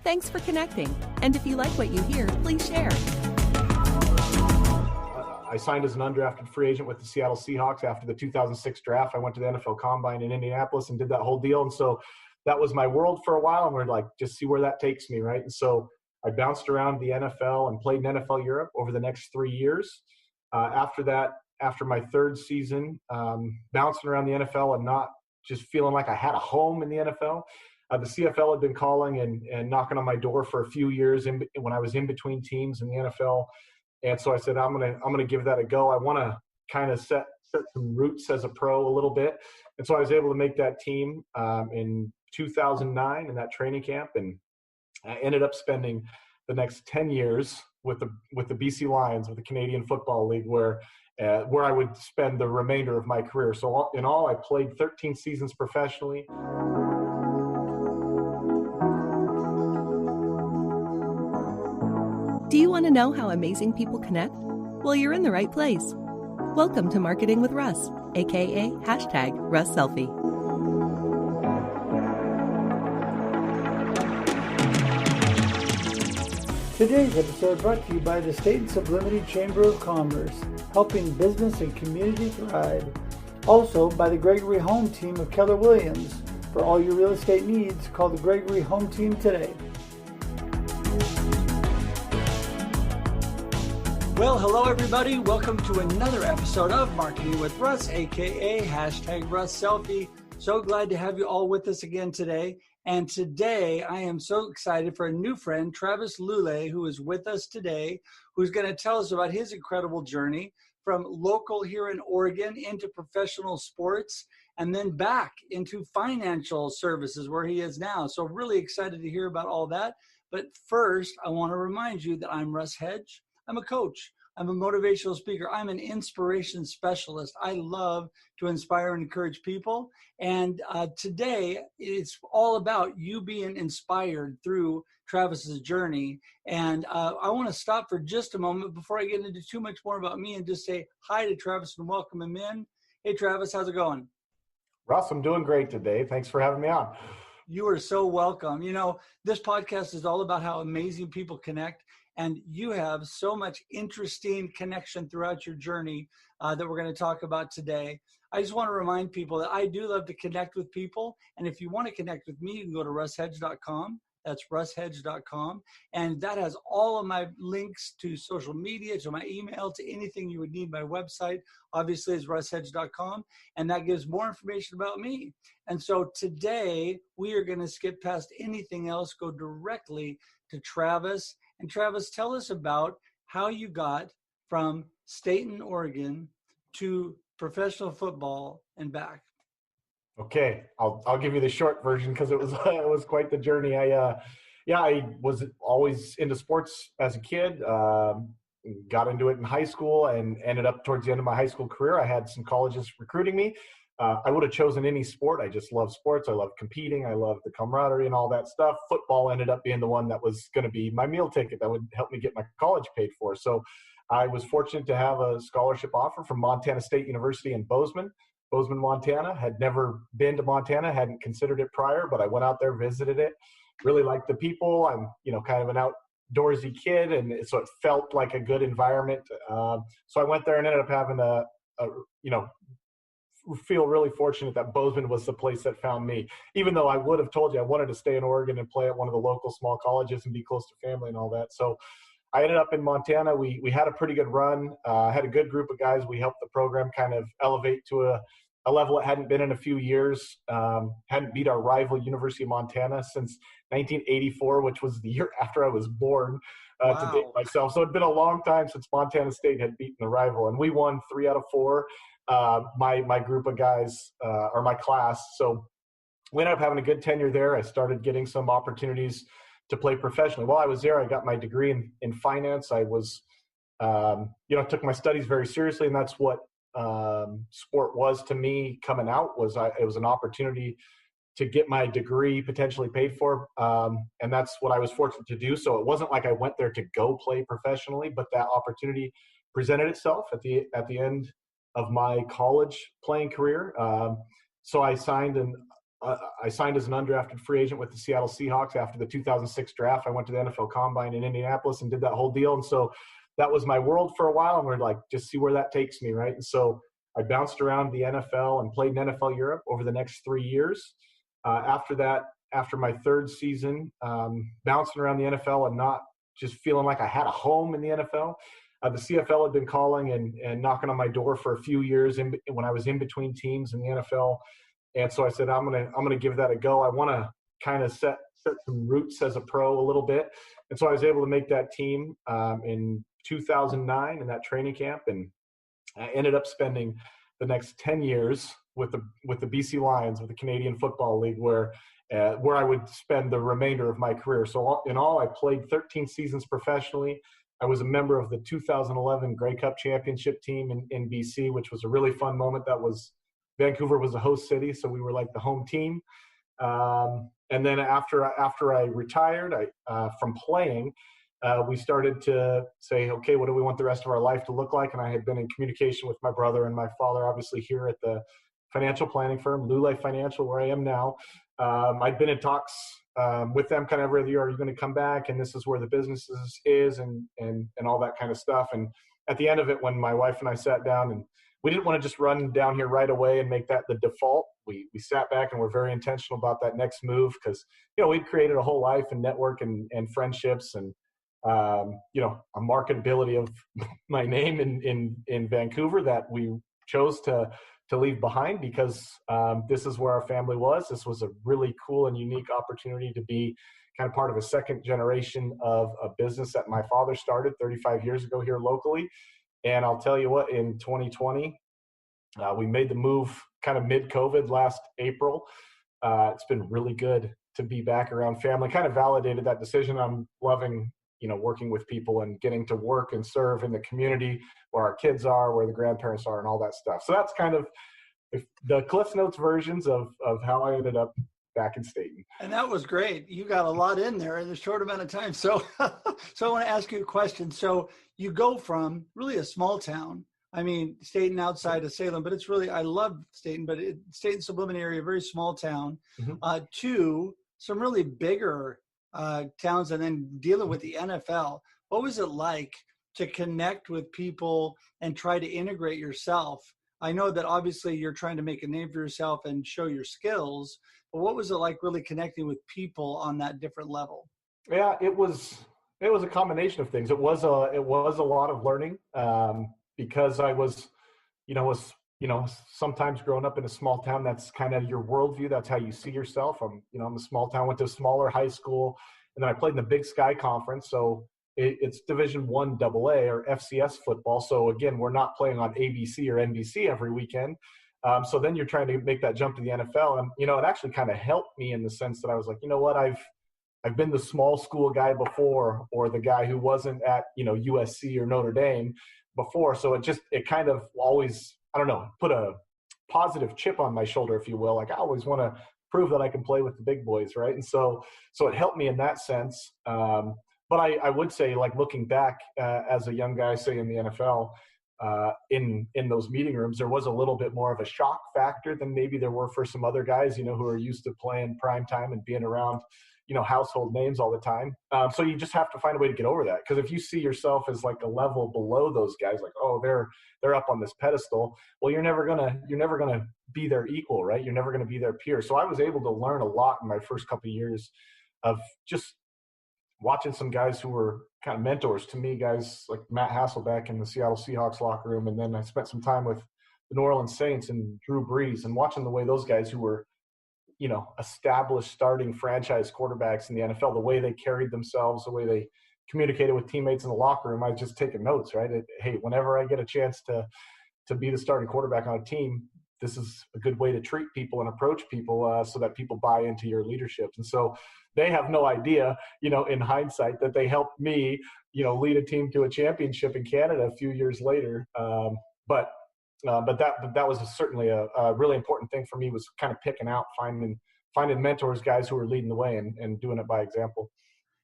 Thanks for connecting. And if you like what you hear, please share. I signed as an undrafted free agent with the Seattle Seahawks after the 2006 draft. I went to the NFL Combine in Indianapolis and did that whole deal. And so that was my world for a while. And we're like, just see where that takes me, right? And so I bounced around the NFL and played in NFL Europe over the next 3 years. After that, after my third season, bouncing around the NFL and not just feeling like I had a home in the NFL, the CFL had been calling and knocking on my door for a few years when I was in between teams in the NFL. And so I said, I'm gonna give that a go. I want to kind of set some roots as a pro a little bit. And so I was able to make that team in 2009 in that training camp, and I ended up spending the next 10 years with the BC Lions, with the Canadian Football League, where I would spend the remainder of my career. So in all, I played 13 seasons professionally. Do you want to know how amazing people connect? Well, you're in the right place. Welcome to Marketing with Russ, aka #RussSelfie. Today's episode brought to you by the State and Sublimity Chamber of Commerce, helping business and community thrive. Also by the Gregory Home Team of Keller Williams. For all your real estate needs, call the Gregory Home Team today. Well, hello everybody. Welcome to another episode of Marketing with Russ, aka #RussSelfie. So glad to have you all with us again today. And today I am so excited for a new friend, Travis Lulay, who is with us today, who's going to tell us about his incredible journey from local here in Oregon into professional sports and then back into financial services where he is now. So really excited to hear about all that. But first, I want to remind you that I'm Russ Hedge. I'm a coach. I'm a motivational speaker. I'm an inspiration specialist. I love to inspire and encourage people. And today, it's all about you being inspired through Travis's journey. And I want to stop for just a moment before I get into too much more about me and just say hi to Travis and welcome him in. Hey, Travis, how's it going? Russ, I'm doing great today. Thanks for having me on. You are so welcome. You know, this podcast is all about how amazing people connect. And you have so much interesting connection throughout your journey that we're going to talk about today. I just want to remind people that I do love to connect with people. And if you want to connect with me, you can go to russhedge.com. That's russhedge.com. And that has all of my links to social media, to my email, to anything you would need. My website, obviously, is russhedge.com. And that gives more information about me. And so today, we are going to skip past anything else, go directly to Travis. And Travis, tell us about how you got from Staten, Oregon to professional football and back. Okay, I'll give you the short version because it was quite the journey. I was always into sports as a kid. Got into it in high school and ended up towards the end of my high school career. I had some colleges recruiting me. I would have chosen any sport. I just love sports. I love competing. I love the camaraderie and all that stuff. Football ended up being the one that was going to be my meal ticket that would help me get my college paid for. So I was fortunate to have a scholarship offer from Montana State University in Bozeman, Montana. Had never been to Montana, hadn't considered it prior, but I went out there, visited it, really liked the people. I'm, kind of an outdoorsy kid, and so it felt like a good environment. So I went there and ended up having feel really fortunate that Bozeman was the place that found me, even though I would have told you I wanted to stay in Oregon and play at one of the local small colleges and be close to family and all that. So I ended up in Montana. We had a pretty good run, had a good group of guys. We helped the program kind of elevate to a level it hadn't been in a few years, hadn't beat our rival University of Montana since 1984, which was the year after I was born, to date myself. So it'd been a long time since Montana State had beaten the rival, and we won 3 out of 4. My group of guys, or my class. So we ended up having a good tenure there. I started getting some opportunities to play professionally. While I was there, I got my degree in finance. I was, took my studies very seriously, and that's what sport was to me coming out. It was an opportunity to get my degree potentially paid for, and that's what I was fortunate to do. So it wasn't like I went there to go play professionally, but that opportunity presented itself at the end of my college playing career. So I signed I signed as an undrafted free agent with the Seattle Seahawks after the 2006 draft. I went to the NFL Combine in Indianapolis and did that whole deal. And so that was my world for a while. And we're like, just see where that takes me, right? And so I bounced around the NFL and played in NFL Europe over the next 3 years. After that, after my third season, bouncing around the NFL and not just feeling like I had a home in the NFL, the CFL had been calling and knocking on my door for a few years when I was in between teams in the NFL. And so I said, I'm gonna give that a go. I want to kind of set some roots as a pro a little bit. And so I was able to make that team in 2009 in that training camp, and I ended up spending the next 10 years with the BC Lions, with the Canadian Football League, where I would spend the remainder of my career. So in all, I played 13 seasons professionally. I was a member of the 2011 Grey Cup championship team in BC, which was a really fun moment. Vancouver was a host city, so we were like the home team. And then after I retired from playing, we started to say, okay, what do we want the rest of our life to look like? And I had been in communication with my brother and my father, obviously here at the financial planning firm, Lulay Financial, where I am now. I'd been in talks with them kind of every year. Are you going to come back? And this is where the business is and all that kind of stuff. And at the end of it, when my wife and I sat down, and we didn't want to just run down here right away and make that the default. We sat back and were very intentional about that next move because, we'd created a whole life and network and friendships and, a marketability of my name in Vancouver that we chose to leave behind because this is where our family was. This was a really cool and unique opportunity to be kind of part of a second generation of a business that my father started 35 years ago here locally. And I'll tell you what, in 2020, we made the move kind of mid-COVID last April. It's been really good to be back around family, kind of validated that decision. I'm loving, working with people and getting to work and serve in the community where our kids are, where the grandparents are and all that stuff. So that's kind of the Cliff Notes versions of how I ended up back in Staten. And that was great. You got a lot in there in a short amount of time. So, so I want to ask you a question. So you go from really a small town, I mean, Staten outside of Salem, but it's really, I love Staten, but Staten suburban area, very small town, to some really bigger towns, and then dealing with the NFL. What was it like to connect with people and try to integrate yourself? I know that obviously you're trying to make a name for yourself and show your skills, but what was it like really connecting with people on that different level? Yeah, it was a combination of things. It was a lot of learning because I was sometimes growing up in a small town, that's kind of your worldview. That's how you see yourself. I'm a small town, went to a smaller high school, and then I played in the Big Sky Conference. So it's Division I AA or FCS football. So again, we're not playing on ABC or NBC every weekend. So then you're trying to make that jump to the NFL. And, it actually kind of helped me in the sense that I was like, you know what, I've been the small school guy before, or the guy who wasn't at, USC or Notre Dame before. So it kind of always, I don't know, put a positive chip on my shoulder, if you will. Like I always want to prove that I can play with the big boys, right? And so it helped me in that sense. But I would say, like looking back as a young guy, say in the NFL, in those meeting rooms, there was a little bit more of a shock factor than maybe there were for some other guys, who are used to playing prime time and being around, household names all the time. So you just have to find a way to get over that. Because if you see yourself as like a level below those guys, like, oh, they're up on this pedestal. Well, you're never gonna be their equal, right? You're never gonna be their peer. So I was able to learn a lot in my first couple of years of just watching some guys who were kind of mentors to me, guys like Matt Hasselbeck in the Seattle Seahawks locker room. And then I spent some time with the New Orleans Saints and Drew Brees, and watching the way those guys who were, established starting franchise quarterbacks in the NFL, the way they carried themselves, the way they communicated with teammates in the locker room. I just taken notes, right? Hey, whenever I get a chance to be the starting quarterback on a team, this is a good way to treat people and approach people so that people buy into your leadership. And so they have no idea, in hindsight, that they helped me, lead a team to a championship in Canada a few years later. But that was certainly a really important thing for me, was kind of picking out, finding mentors, guys who were leading the way and doing it by example.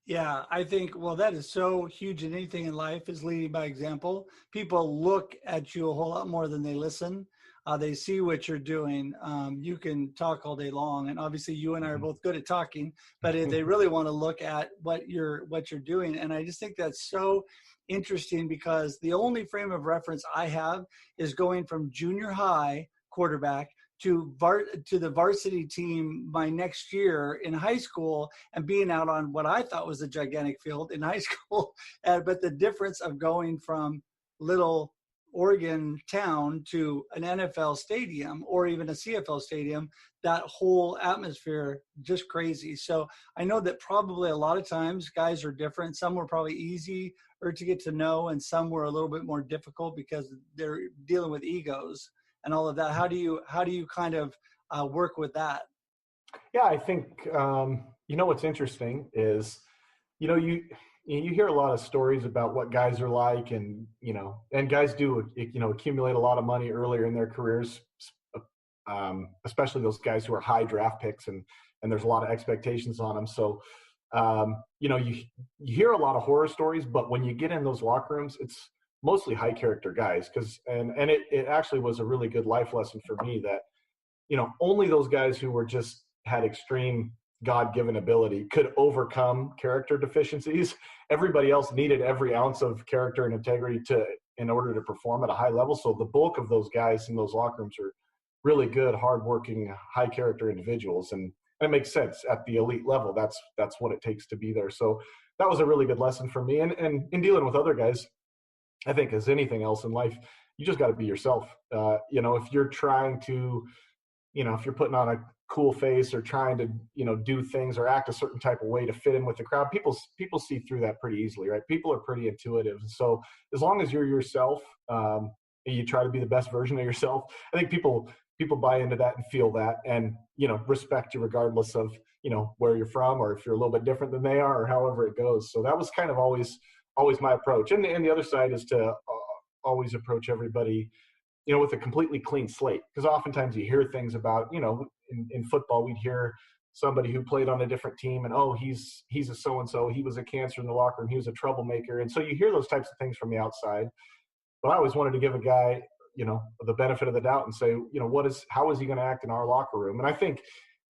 Yeah, I think, that is so huge in anything in life, is leading by example. People look at you a whole lot more than they listen. They see what you're doing. You can talk all day long, and obviously you and I are both good at talking, but they really want to look at what you're doing. And I just think that's so interesting, because the only frame of reference I have is going from junior high quarterback to the varsity team my next year in high school, and being out on what I thought was a gigantic field in high school. But the difference of going from little Oregon town to an NFL stadium or even a CFL stadium, that whole atmosphere, just crazy. So I know that probably a lot of times guys are different. Some were probably easy or to get to know, and some were a little bit more difficult because they're dealing with egos and all of that. How do you kind of work with that? Yeah, I think, what's interesting is, you hear a lot of stories about what guys are like, and, and guys do, accumulate a lot of money earlier in their careers, especially those guys who are high draft picks, and there's a lot of expectations on them. So, you hear a lot of horror stories, but when you get in those locker rooms, it's mostly high character guys, and it actually was a really good life lesson for me that, only those guys who had extreme God-given ability could overcome character deficiencies. Everybody else needed every ounce of character and integrity in order to perform at a high level. So the bulk of those guys in those locker rooms are really good, hardworking, high character individuals. And it makes sense at the elite level. That's what it takes to be there. So that was a really good lesson for me. And in dealing with other guys, I think as anything else in life, you just got to be yourself. If you're trying to, if you're putting on a cool face or trying to, do things or act a certain type of way to fit in with the crowd, people see through that pretty easily, right? People are pretty intuitive. So as long as you're yourself, and you try to be the best version of yourself, I think people buy into that and feel that, and, respect you regardless of, where you're from, or if you're a little bit different than they are, or however it goes. So that was kind of always my approach. And the other side is to always approach everybody, with a completely clean slate. Because oftentimes you hear things about, in football, we'd hear somebody who played on a different team, and, oh, he's a so-and-so, he was a cancer in the locker room, he was a troublemaker. And so you hear those types of things from the outside. But I always wanted to give a guy, the benefit of the doubt and say, how is he going to act in our locker room? And I think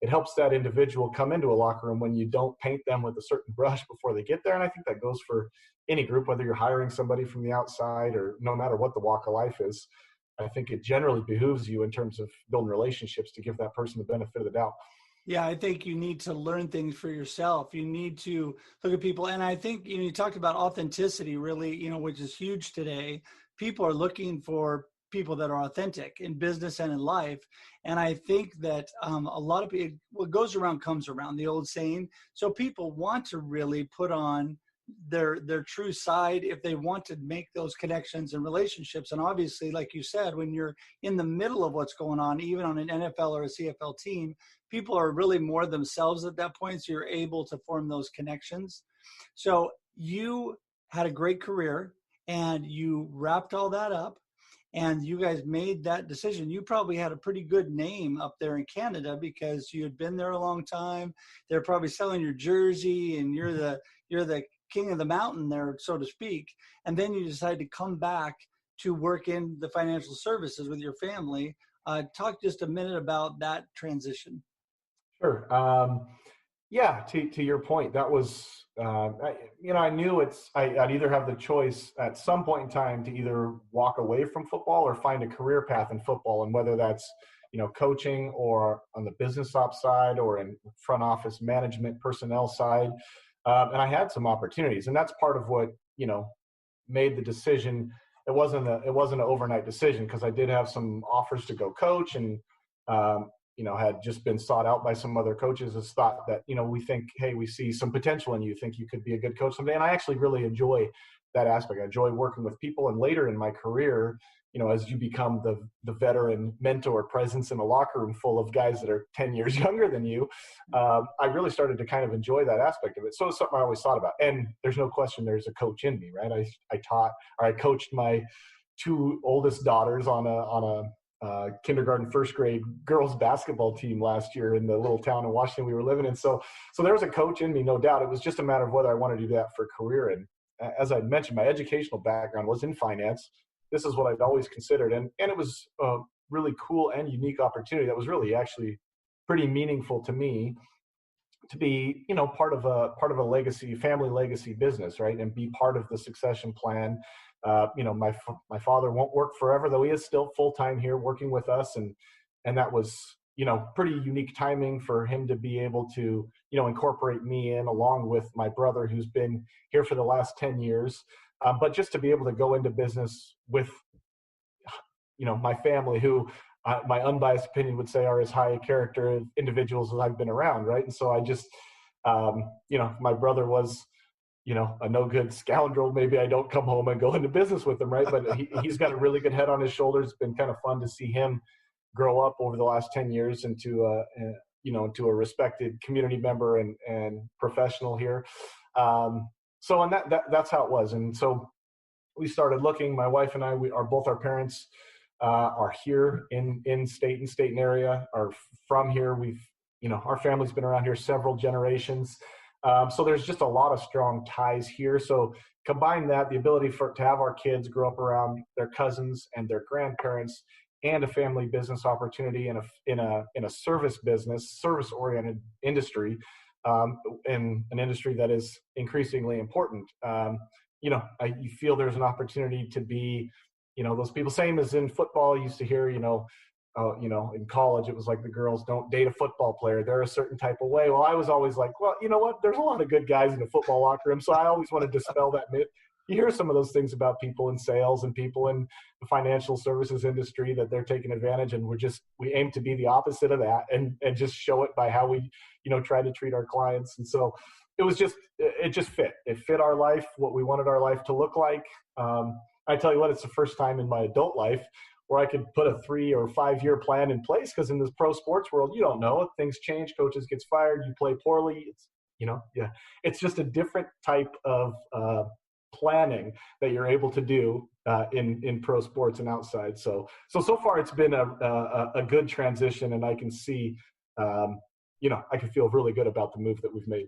it helps that individual come into a locker room when you don't paint them with a certain brush before they get there. And I think that goes for any group, whether you're hiring somebody from the outside or no matter what the walk of life is. I think it generally behooves you in terms of building relationships to give that person the benefit of the doubt. Yeah, I think you need to learn things for yourself. You need to look at people. And I think, you talked about authenticity, really, which is huge today. People are looking for people that are authentic in business and in life. And I think that a lot of people, what goes around comes around, the old saying. So people want to really put on their true side if they want to make those connections and relationships. And obviously, like you said, when you're in the middle of what's going on, even on an NFL or a CFL team, people are really more themselves at that point. So you're able to form those connections. So you had a great career and you wrapped all that up, and you guys made that decision. You probably had a pretty good name up there in Canada because you had been there a long time. They're probably selling your jersey, and you're the king of the mountain there, so to speak. And then you decide to come back to work in the financial services with your family. Talk just a minute about that transition. Sure. Yeah, to your point, that was, I knew I'd either have the choice at some point in time to either walk away from football or find a career path in football. And whether that's, coaching or on the business ops side or in front office management personnel side. And I had some opportunities, and that's part of what, made the decision. It wasn't an overnight decision, because I did have some offers to go coach, and, had just been sought out by some other coaches as thought that, we think, hey, we see some potential in you, think you could be a good coach someday. And I actually really enjoy that aspect. I enjoy working with people. And later in my career, as you become the veteran mentor presence in a locker room full of guys that are 10 years younger than you, I really started to kind of enjoy that aspect of it. So it's something I always thought about. And there's no question there's a coach in me, right? I coached my two oldest daughters on a kindergarten, first grade girls basketball team last year in the little town in Washington we were living in. So there was a coach in me, no doubt. It was just a matter of whether I wanted to do that for a career. And as I mentioned, my educational background was in finance. This is what I'd always considered. And it was really cool and unique opportunity that was really actually pretty meaningful to me, to be, part of a legacy, family legacy business, right? And be part of the succession plan. My father won't work forever, though he is still full-time here working with us. And that was, pretty unique timing for him to be able to, incorporate me in along with my brother, who's been here for the last 10 years. But just to be able to go into business with, my family, who my unbiased opinion would say are as high a character of individuals as I've been around, right? And so I just, my brother was, a no good scoundrel. Maybe I don't come home and go into business with him, right? But he's got a really good head on his shoulders. It's been kind of fun to see him grow up over the last 10 years into a respected community member and professional here. So that's how it was. And so we started looking. My wife and I, both our parents are here in Staten area, are from here. Our family's been around here several generations. So there's just a lot of strong ties here. So combine that, the ability to have our kids grow up around their cousins and their grandparents, and a family business opportunity in a service business, service-oriented industry, in an industry that is increasingly important. You feel there's an opportunity to be, those people, same as in football. I used to hear, in college, it was like the girls don't date a football player. They're a certain type of way. Well, I was always like, well, you know what? There's a lot of good guys in the football locker room. So I always want to dispel that myth. You hear some of those things about people in sales and people in the financial services industry, that they're taking advantage, and we aim to be the opposite of that, and just show it by how we, try to treat our clients. And so it just fit. It fit our life, what we wanted our life to look like. I tell you what, it's the first time in my adult life where I could put a 3 or 5 year plan in place, because in this pro sports world, you don't know. Things change, coaches gets fired, you play poorly. It's just a different type of planning that you're able to do in pro sports and outside. So far it's been a good transition, and I can see, I can feel really good about the move that we've made.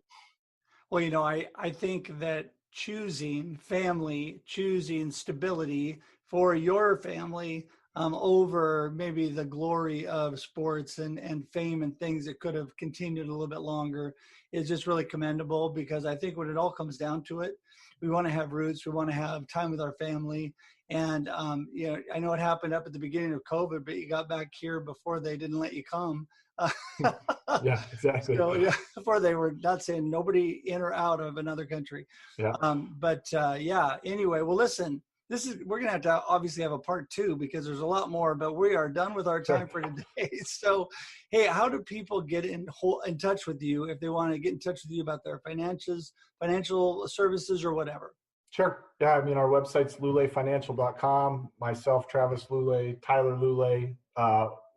Well, I think that choosing family, choosing stability for your family over maybe the glory of sports and fame and things that could have continued a little bit longer is just really commendable, because I think when it all comes down to it, we want to have roots. We want to have time with our family. And, I know it happened up at the beginning of COVID, but you got back here before they didn't let you come. Yeah, exactly. So, before they were not saying nobody in or out of another country. Yeah. Anyway, well, listen, we're going to obviously have a part 2, because there's a lot more, but we are done with our time for today. So, hey, how do people get in touch with you if they want to get in touch with you about their financial services or whatever? Sure. Yeah. Our website's lulayfinancial.com. Myself, Travis Lulay, Tyler Lulay,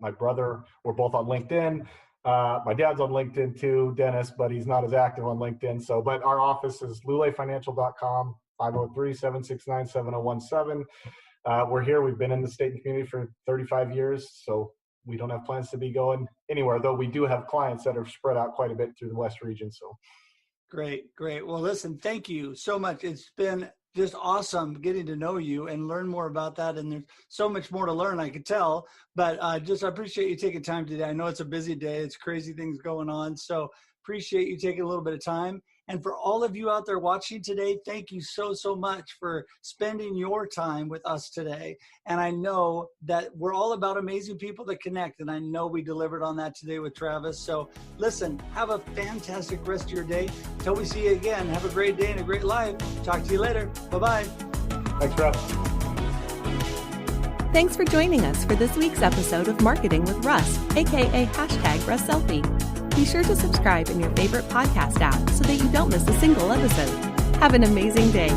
my brother, we're both on LinkedIn. My dad's on LinkedIn too, Dennis, but he's not as active on LinkedIn. But our office is lulayfinancial.com, 503-769-7017. We're here. We've been in the state and community for 35 years, so we don't have plans to be going anywhere, though we do have clients that are spread out quite a bit through the West region. So Great. Well, listen, thank you so much. It's been just awesome getting to know you and learn more about that. And there's so much more to learn, I could tell, but I appreciate you taking time today. I know it's a busy day. It's crazy things going on. So appreciate you taking a little bit of time. And for all of you out there watching today, thank you so much for spending your time with us today. And I know that we're all about amazing people that connect. And I know we delivered on that today with Travis. So listen, have a fantastic rest of your day. Until we see you again, have a great day and a great life. Talk to you later. Bye-bye. Thanks, Travis. Thanks for joining us for this week's episode of Marketing with Russ, aka #RussSelfie. Be sure to subscribe in your favorite podcast app so that you don't miss a single episode. Have an amazing day.